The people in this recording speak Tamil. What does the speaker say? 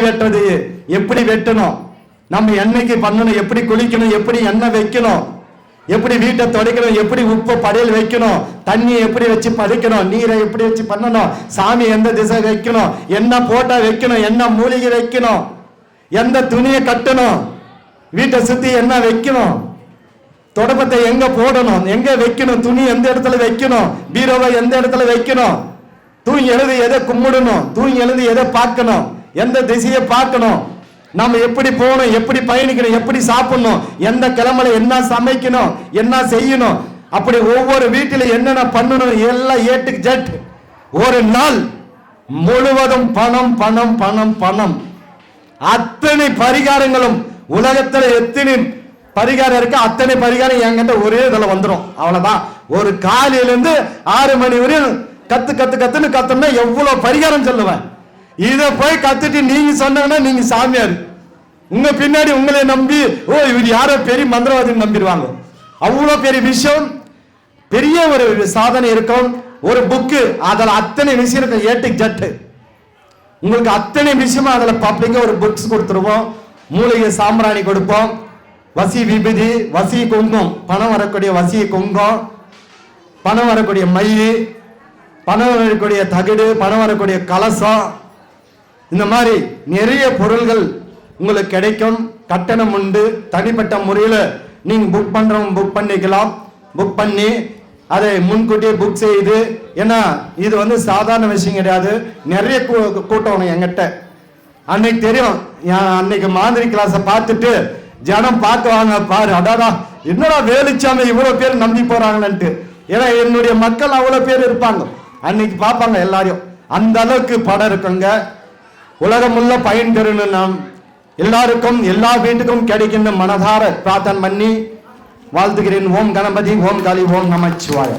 வெட்டுறது எப்படி வெட்டணும், நம்ம என்னைக்கு பண்ணணும், எப்படி குளிக்கணும், எப்படி எண்ணெய் வைக்கணும், எப்படி வீட்டை துடைக்கணும், எப்படி உப்பு படையல் வைக்கணும், தண்ணியை எப்படி வச்சு பறிக்கணும், நீரை எப்படி வச்சு பண்ணணும், சாமி எந்த திசை வைக்கணும், என்ன போட்டா வைக்கணும், என்ன மூலிகை வைக்கணும், எந்த துணியை கட்டணும், வீட்டை சுத்தி என்ன வைக்கணும், தொடப்பத்தை எங்க போடணும், எங்க வைக்கணும், துணி எந்த இடத்துல வைக்கணும், பீரோவை எந்த இடத்துல வைக்கணும், தூங்கி எழுதி எதை கும்பிடணும், தூங்கி எழுதி எதை பார்க்கணும், எந்த திசையை பார்க்கணும், நம்ம எப்படி போகணும், எப்படி பயணிக்கணும், எப்படி சாப்பிடணும், எந்த கிழமையில என்ன சமைக்கணும், என்ன செய்யணும், அப்படி ஒவ்வொரு வீட்டில என்னென்ன பண்ணணும் எல்லாம் ஏட்டுக்கு ஜெட். ஒரு நாள் முழுவதும் பணம் பணம் பணம் பணம். அத்தனை பரிகாரங்களும் உலகத்துல எத்தனை பரிகாரம் இருக்கு, அத்தனை பரிகாரம் என்கிட்ட ஒரே இதுல வந்துடும். அவ்வளவுதான். ஒரு காலையில இருந்து 6 மணி வரையும் கத்துன்னு கத்தோம்னா எவ்வளவு பரிகாரம் சொல்லுவேன். இதை போய் கத்துட்டு நீங்க சொன்னா நீங்க சாமியார், உங்க பின்னாடி உங்களை நம்பி ஓ இவர் யாரோ பெரிய மந்திரவாதின்னு நம்பிடுவாங்க. அவ்வளவு பெரிய விஷயம், பெரிய ஒரு சாதனை இருக்கும். ஒரு புக்கு அதில் அத்தனை விஷயம் இருக்கும், ஏட்டுக்கு ஜட்டு. உங்களுக்கு அத்தனை விஷயமா அதில் பப்ளிக்கா ஒரு புக்ஸ் கொடுத்துருவோம். மூலிகை சாம்பிராணி கொடுப்போம், வசி விபூதி, வசி குங்கம், பணம் வரக்கூடிய வசி குங்கம், பணம் வரக்கூடிய மை, பணம் வரக்கூடிய தகடு, பணம் வரக்கூடிய கலசம், இந்த மாதிரி நிறைய பொருள்கள் உங்களுக்கு கிடைக்கும். கட்டணம் உண்டு. தனிப்பட்ட முறையில் நீங்க புக் பண்றவங்க புக் பண்ணிக்கலாம். புக் பண்ணி அதை முன்கூட்டியே புக் செய்து, ஏன்னா இது வந்து சாதாரண விஷயம் கிடையாது. நிறைய கூட்டம் என்கிட்ட அன்னைக்கு தெரியும். அன்னைக்கு மாதிரி கிளாஸை பார்த்துட்டு ஜனம் பார்க்குவாங்க, பாரு அடாடா என்னடா வேலுச்சாமி இவ்வளவு பேர் நம்பி போறாங்கன்ட்டு. ஏன்னா என்னுடைய மக்கள் அவ்வளவு பேர் இருப்பாங்க, அன்னைக்கு பார்ப்பாங்க எல்லாரையும். அந்த அளவுக்கு படம் இருக்குங்க. உலகமுள்ள பயன் பெறணும். நாம் எல்லாருக்கும் எல்லா வீட்டுக்கும் கிடைக்கின்ற மனதார பிரார்த்தனை பண்ணி வாழ்த்துகிறேன். ஓம் கணபதி, ஓம் காளி, ஓம் நமச்சிவாய.